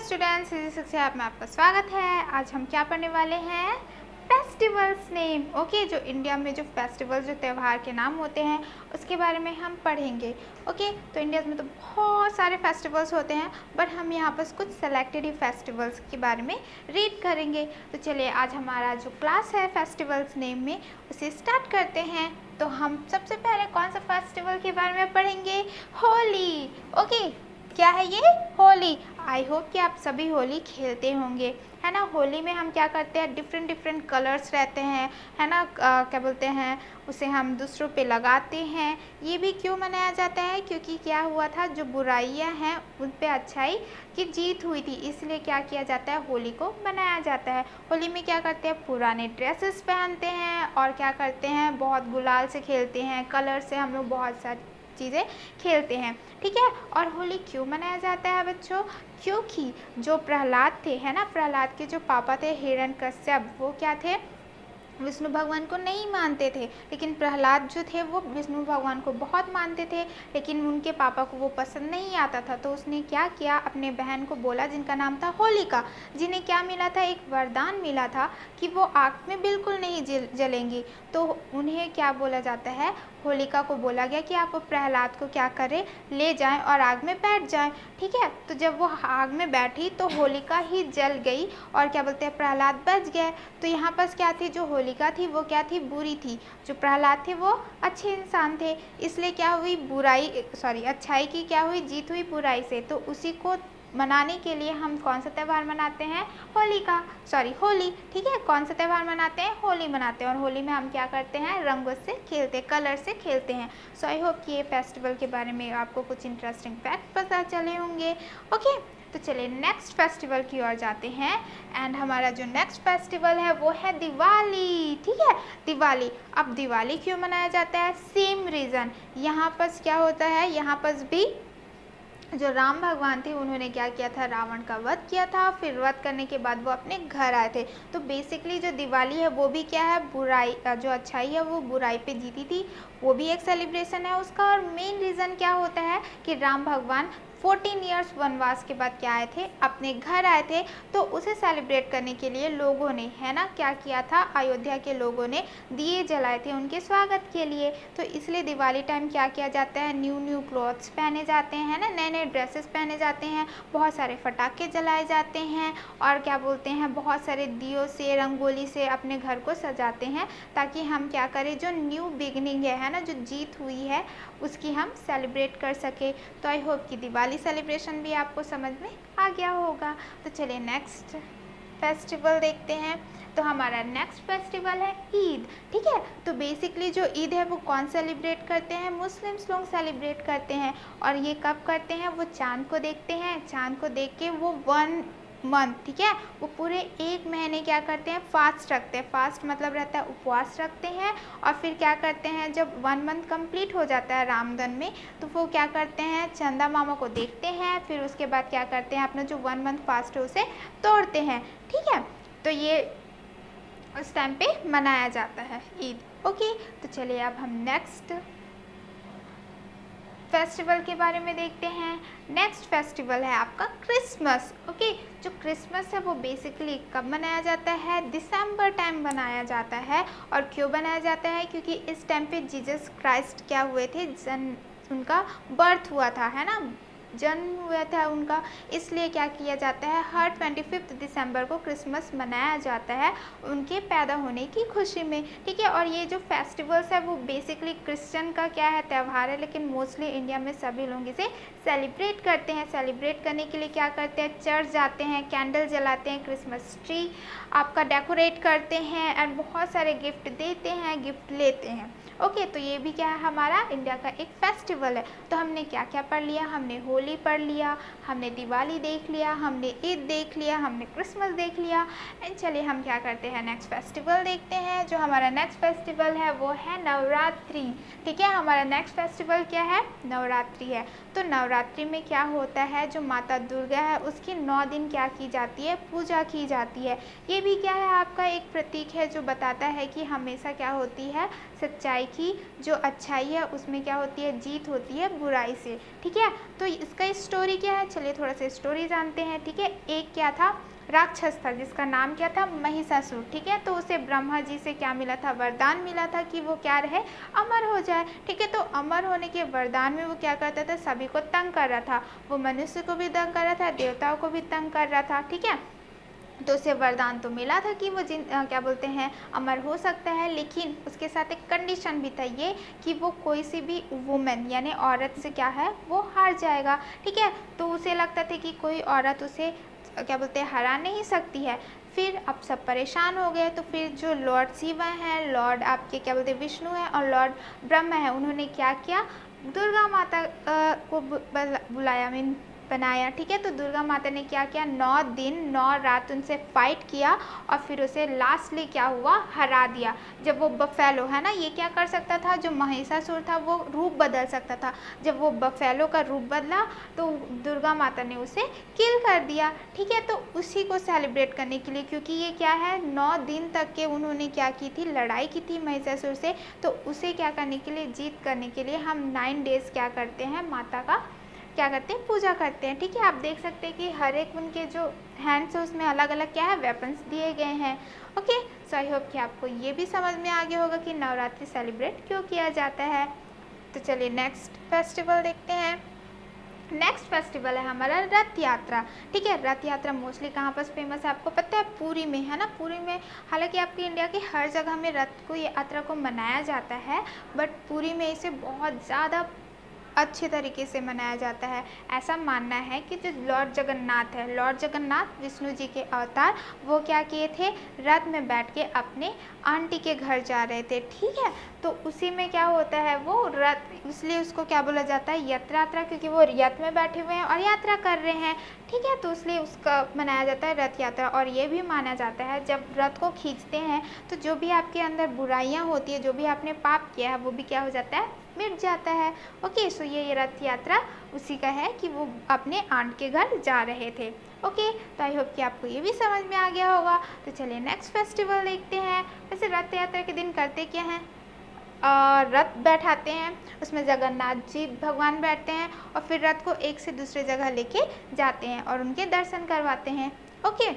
Students, physics से आप में आपका स्वागत है। आज हम क्या पढ़ने वाले हैं? Festivals name. ओके, जो इंडिया में जो फेस्टिवल्स जो त्यौहार के नाम होते हैं उसके बारे में हम पढ़ेंगे। ओके, तो इंडिया में तो बहुत सारे फेस्टिवल्स होते हैं, बट हम यहाँ पर कुछ सेलेक्टेड ही फेस्टिवल्स के बारे में रीड करेंगे। तो चलिए आज हमारा जो क्लास है फेस्टिवल्स नेम में उसे स्टार्ट करते हैं। तो हम सबसे पहले कौन सा फेस्टिवल के बारे में पढ़ेंगे? होली। ओके, क्या है ये? होली। आई होप कि आप सभी होली खेलते होंगे, है ना। होली में हम क्या करते हैं, डिफरेंट डिफरेंट कलर्स रहते हैं, है ना। क्या बोलते हैं उसे, हम दूसरों पे लगाते हैं। ये भी क्यों मनाया जाता है? क्योंकि क्या हुआ था, जो बुराइयां हैं उन पे अच्छाई की जीत हुई थी, इसलिए क्या किया जाता है, होली को मनाया जाता है। होली में क्या करते हैं, पुराने ड्रेसेस पहनते हैं और क्या करते हैं, बहुत गुलाल से खेलते हैं, कलर से हम लोग बहुत सारी चीज़ें खेलते हैं, ठीक है। और होली क्यों मनाया जाता है बच्चों? क्योंकि जो प्रहलाद थे, है ना, प्रहलाद के जो पापा थे हिरण्यकश्यप, वो क्या थे, विष्णु भगवान को नहीं मानते थे। लेकिन प्रहलाद जो थे वो विष्णु भगवान को बहुत मानते थे, लेकिन उनके पापा को वो पसंद नहीं आता था। तो उसने क्या किया, अपने बहन को बोला, जिनका नाम था होलिका, जिन्हें क्या मिला था, एक वरदान मिला था कि वो आग में बिल्कुल नहीं जलेंगी। तो उन्हें क्या बोला जाता है, होलिका को बोला गया कि आप प्रहलाद को क्या करें, ले जाएं और आग में बैठ जाएं, ठीक है। तो जब वो आग में बैठी तो होलिका ही जल गई और क्या बोलते हैं, प्रहलाद बच गए। तो यहाँ पर क्या थी, जो होलिका थी वो क्या थी, बुरी थी। जो प्रहलाद थे वो अच्छे इंसान थे, इसलिए क्या हुई, अच्छाई की क्या हुई, जीत हुई बुराई से। तो उसी को मनाने के लिए हम कौन सा त्यौहार मनाते हैं, होली, ठीक है। कौन सा त्यौहार मनाते हैं, होली मनाते हैं। और होली में हम क्या करते हैं, रंगों से खेलते, कलर से खेलते हैं। सो आई होप कि ये फेस्टिवल के बारे में आपको कुछ इंटरेस्टिंग फैक्ट पता चले होंगे। ओके, तो चलिए नेक्स्ट फेस्टिवल की ओर जाते हैं। एंड हमारा जो नेक्स्ट फेस्टिवल है वो है दिवाली, ठीक है। दिवाली। अब दिवाली क्यों मनाया जाता है? Same reason. यहाँ पर क्या होता है, यहाँ पर भी जो राम भगवान थे उन्होंने क्या किया था, रावण का वध किया था। फिर वध करने के बाद वो अपने घर आए थे। तो बेसिकली जो दिवाली है वो भी क्या है, बुराई, जो अच्छाई है वो बुराई पे जीती थी, वो भी एक सेलिब्रेशन है उसका। और मेन रीज़न क्या होता है कि राम भगवान 14 ईयर्स वनवास के बाद क्या आए थे, अपने घर आए थे। तो उसे सेलिब्रेट करने के लिए लोगों ने, है ना, क्या किया था, अयोध्या के लोगों ने दिए जलाए थे उनके स्वागत के लिए। तो इसलिए दिवाली टाइम क्या किया जाता है, न्यू क्लॉथ्स पहने जाते हैं, ना, नए नए ड्रेसेस पहने जाते हैं, बहुत सारे पटाखे जलाए जाते हैं और क्या बोलते हैं, बहुत सारे दियों से, रंगोली से अपने घर को सजाते हैं, ताकि हम क्या करें, जो न्यू बिगनिंग है ना, जो जीत हुई है उसकी हम सेलिब्रेट कर सके। तो आई होप कि दिवाली सेलिब्रेशन भी आपको समझ में आ गया होगा। तो चलिए नेक्स्ट फेस्टिवल देखते हैं। तो हमारा नेक्स्ट फेस्टिवल है ईद, ठीक है। तो बेसिकली जो ईद है वो कौन सेलिब्रेट करते हैं, मुस्लिम्स लोग सेलिब्रेट करते हैं। और ये कब करते हैं, वो चांद को देखते हैं, चांद को देख के वो 1 मंथ, ठीक है, वो पूरे 1 महीने क्या करते हैं, फास्ट रखते हैं। फास्ट मतलब रहता है उपवास रखते हैं। और फिर क्या करते हैं, जब 1 मंथ कंप्लीट हो जाता है रामदन में, तो वो क्या करते हैं, चंदा मामा को देखते हैं। फिर उसके बाद क्या करते हैं, अपना जो 1 मंथ फास्ट है उसे तोड़ते हैं, ठीक है। तो ये उस टाइम पे मनाया जाता है ईद। ओके, तो चलिए अब हम नेक्स्ट फेस्टिवल के बारे में देखते हैं। नेक्स्ट फेस्टिवल है आपका क्रिसमस। ओके, जो क्रिसमस है वो बेसिकली कब मनाया जाता है, दिसंबर टाइम मनाया जाता है। और क्यों बनाया जाता है, क्योंकि इस टाइम पे जीसस क्राइस्ट क्या हुए थे, उनका बर्थ हुआ था, है ना, जन्म हुआ था उनका। इसलिए क्या किया जाता है, हर 25 दिसंबर को क्रिसमस मनाया जाता है उनके पैदा होने की खुशी में, ठीक है। और ये जो फेस्टिवल्स है वो बेसिकली क्रिश्चियन का क्या है, त्यौहार है, लेकिन मोस्टली इंडिया में सभी लोग इसे सेलिब्रेट करते हैं। सेलिब्रेट करने के लिए क्या करते हैं, चर्च जाते हैं, कैंडल जलाते हैं, क्रिसमस ट्री आपका डेकोरेट करते हैं एंड बहुत सारे गिफ्ट देते हैं, गिफ्ट लेते हैं। ओके, तो ये भी क्या है, हमारा इंडिया का एक फेस्टिवल है। तो हमने क्या क्या पढ़ लिया, हमने होली पढ़ लिया, हमने दिवाली देख लिया, हमने ईद देख लिया, हमने क्रिसमस देख लिया। एंड चलिए हम क्या करते हैं, नेक्स्ट फेस्टिवल देखते हैं। जो हमारा नेक्स्ट फेस्टिवल है वो है नवरात्रि, ठीक है। हमारा नेक्स्ट फेस्टिवल क्या है, नवरात्रि है। तो नवरात्रि में क्या होता है, जो माता दुर्गा है उसकी 9 दिन क्या की जाती है, पूजा की जाती है। ये भी क्या है, आपका एक प्रतीक है जो बताता है कि हमेशा क्या होती है, सच्चाई बुराई की जो अच्छाई है उसमें क्या होती है, जीत होती है बुराई से। ठीक है, तो इसका स्टोरी क्या है, चलिए थोड़ा सा स्टोरी जानते हैं। ठीक है, एक क्या था, राक्षस था जिसका नाम क्या था, महिषासुर। ठीक है, तो उसे ब्रह्मा जी से क्या मिला था, वरदान मिला था कि वो क्या रहे, अमर हो जाए। ठीक है, तो अमर होने के वरदान में वो क्या करता था, सभी को तंग कर रहा था। वो मनुष्य को भी तंग कर रहा था, देवताओं को भी तंग कर रहा था। ठीक है, तो उसे वरदान तो मिला था कि वो क्या बोलते हैं, अमर हो सकता है, लेकिन उसके साथ एक कंडीशन भी था ये कि वो कोई सी भी वुमेन यानी औरत से क्या है, वो हार जाएगा। ठीक है, तो उसे लगता था कि कोई औरत उसे क्या बोलते हैं, हरा नहीं सकती है। फिर अब सब परेशान हो गए, तो फिर जो लॉर्ड शिवा हैं, लॉर्ड आपके क्या बोलते हैं विष्णु हैं और लॉर्ड ब्रह्मा है, उन्होंने क्या किया, दुर्गा माता को बुलाया, मीन बनाया। ठीक है, तो दुर्गा माता ने क्या किया, 9 दिन 9 रात उनसे फाइट किया और फिर उसे लास्टली क्या हुआ, हरा दिया। जब वो बफेलो है ना, ये क्या कर सकता था, जो महिषासुर था वो रूप बदल सकता था। जब वो बफेलो का रूप बदला तो दुर्गा माता ने उसे किल कर दिया। ठीक है, तो उसी को सेलिब्रेट करने के लिए, क्योंकि ये क्या है, 9 दिन तक के उन्होंने क्या की थी, लड़ाई की थी महिषासुर से, तो उसे क्या करने के लिए, जीत करने के लिए हम 9 डेज क्या करते हैं, माता का क्या करते हैं, पूजा करते हैं। ठीक है, आप देख सकते हैं कि हर एक उनके जो हैंड्स है उसमें अलग अलग क्या है, वेपन्स दिए गए हैं। ओके, सो आई होप कि आपको ये भी समझ में आ गया होगा कि नवरात्रि सेलिब्रेट क्यों किया जाता है। तो चलिए नेक्स्ट फेस्टिवल देखते हैं। नेक्स्ट फेस्टिवल है हमारा रथ यात्रा। ठीक है, रथ यात्रा मोस्टली कहाँ पर फेमस है, आपको पता है, पुरी में है ना, पुरी में। हालांकि आपके इंडिया के हर जगह में रथ को यात्रा को मनाया जाता है, बट पुरी में इसे बहुत ज़्यादा अच्छे तरीके से मनाया जाता है। ऐसा मानना है कि जो लॉर्ड जगन्नाथ है, लॉर्ड जगन्नाथ विष्णु जी के अवतार, वो क्या किए थे, रथ में बैठ के अपने आंटी के घर जा रहे थे। ठीक है, तो उसी में क्या होता है, वो रथ, इसलिए उसको क्या बोला जाता है, यात्रा, क्योंकि वो रथ में बैठे हुए हैं और यात्रा कर रहे हैं। ठीक है, तो इसलिए उसका मनाया जाता है रथ यात्रा। और ये भी माना जाता है जब रथ को खींचते हैं तो जो भी आपके अंदर बुराइयां होती है, जो भी आपने पाप किया है, वो भी क्या हो जाता है, मिट जाता है। ओके, सो ये रथ यात्रा उसी का है कि वो अपने आंट के घर जा रहे थे। ओके, तो आई होप कि आपको ये भी समझ में आ गया होगा। तो चलिए नेक्स्ट फेस्टिवल देखते हैं। वैसे रथ यात्रा के दिन करते क्या हैं, रथ बैठाते हैं, उसमें जगन्नाथ जी भगवान बैठते हैं और फिर रथ को एक से दूसरे जगह लेके जाते हैं और उनके दर्शन करवाते हैं। ओके,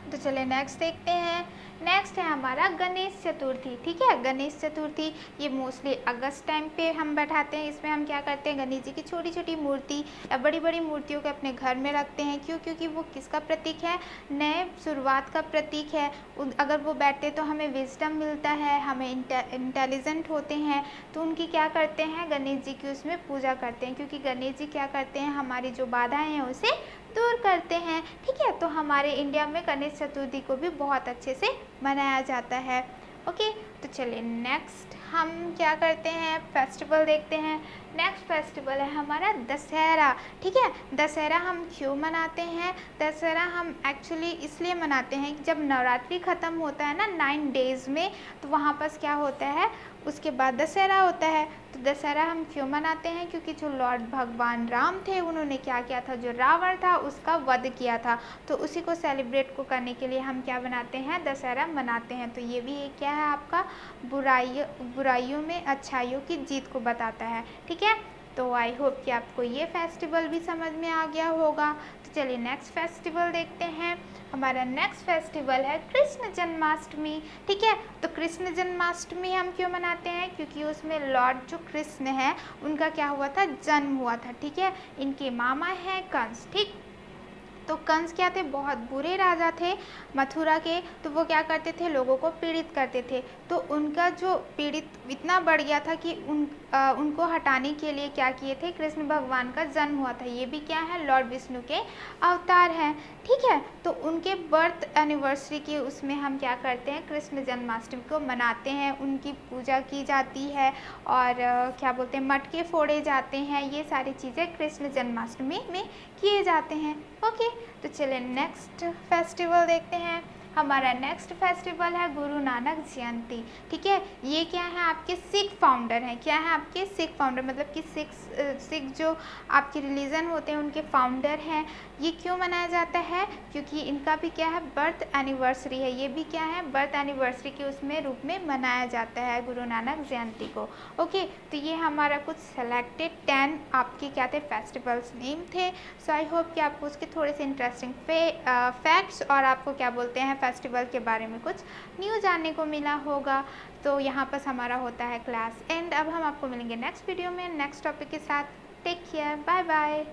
तो चलिए नेक्स्ट देखते हैं। नेक्स्ट है हमारा गणेश चतुर्थी। ठीक है, गणेश चतुर्थी ये मोस्टली अगस्त टाइम पे हम बैठाते हैं। इसमें हम क्या करते हैं, गणेश जी की छोटी छोटी मूर्ति या बड़ी बड़ी मूर्तियों को अपने घर में रखते हैं। क्यों, क्योंकि वो किसका प्रतीक है, नए शुरुआत का प्रतीक है। अगर वो बैठते तो हमें विजडम मिलता है, हमें इंटेलिजेंट होते हैं, तो उनकी क्या करते हैं, गणेश जी की उसमें पूजा करते हैं। क्योंकि गणेश जी क्या करते हैं, हमारी जो बाधाएँ हैं उसे दूर करते हैं। ठीक है, तो हमारे इंडिया में गणेश चतुर्थी को भी बहुत अच्छे से मनाया जाता है। ओके, तो चलिए नेक्स्ट हम क्या करते हैं, फेस्टिवल देखते हैं। नेक्स्ट फेस्टिवल है हमारा दशहरा। ठीक है, दशहरा हम क्यों मनाते हैं, दशहरा हम एक्चुअली इसलिए मनाते हैं कि जब नवरात्रि ख़त्म होता है ना 9 डेज़ में, तो वहाँ पर क्या होता है, उसके बाद दशहरा होता है। तो दशहरा हम क्यों मनाते हैं, क्योंकि जो लॉर्ड भगवान राम थे उन्होंने क्या किया था, जो रावण था उसका वध किया था। तो उसी को सेलिब्रेट को करने के लिए हम क्या बनाते हैं, दशहरा मनाते हैं। तो ये भी एक क्या है आपका, बुराइयों में अच्छाइयों की जीत को बताता है। ठीक है, तो आई होप कि आपको ये फेस्टिवल भी समझ में आ गया होगा। तो चलिए नेक्स्ट फेस्टिवल देखते हैं। हमारा नेक्स्ट फेस्टिवल है कृष्ण जन्माष्टमी। ठीक है, तो कृष्ण जन्माष्टमी हम क्यों मनाते हैं, क्योंकि उसमें लॉर्ड जो कृष्ण है उनका क्या हुआ था, जन्म हुआ था। ठीक है, इनके मामा हैं कंस। ठीक, तो कंस क्या थे, बहुत बुरे राजा थे मथुरा के। तो वो क्या करते थे, लोगों को पीड़ित करते थे। तो उनका जो पीड़ित इतना बढ़ गया था कि उनको हटाने के लिए क्या किए थे, कृष्ण भगवान का जन्म हुआ था। ये भी क्या है, लॉर्ड विष्णु के अवतार हैं। ठीक है, तो उनके बर्थ एनिवर्सरी के उसमें हम क्या करते हैं, कृष्ण जन्माष्टमी को मनाते हैं, उनकी पूजा की जाती है और क्या बोलते हैं, मटके फोड़े जाते हैं। ये सारी चीज़ें कृष्ण जन्माष्टमी में किए जाते हैं। ओके, तो चलिए नेक्स्ट फेस्टिवल देखते हैं। हमारा नेक्स्ट फेस्टिवल है गुरु नानक जयंती। ठीक है, ये क्या है, आपके सिख फाउंडर हैं। क्या है, आपके सिख फाउंडर, मतलब कि सिख जो आपके रिलीजन होते हैं उनके फाउंडर हैं। ये क्यों मनाया जाता है, क्योंकि इनका भी क्या है, बर्थ एनिवर्सरी है। ये भी क्या है, बर्थ एनिवर्सरी के उसमें रूप में मनाया जाता है गुरु नानक जयंती को। ओके, तो ये हमारा कुछ सेलेक्टेड 10 आपके क्या थे, फेस्टिवल्स नेम थे। सो आई होप कि आपको उसके थोड़े से इंटरेस्टिंग फैक्ट्स और आपको क्या बोलते हैं फेस्टिवल के बारे में कुछ न्यू जानने को मिला होगा। तो यहाँ पर हमारा होता है क्लास एंड। अब हम आपको मिलेंगे नेक्स्ट वीडियो में नेक्स्ट टॉपिक के साथ। Take care, bye bye.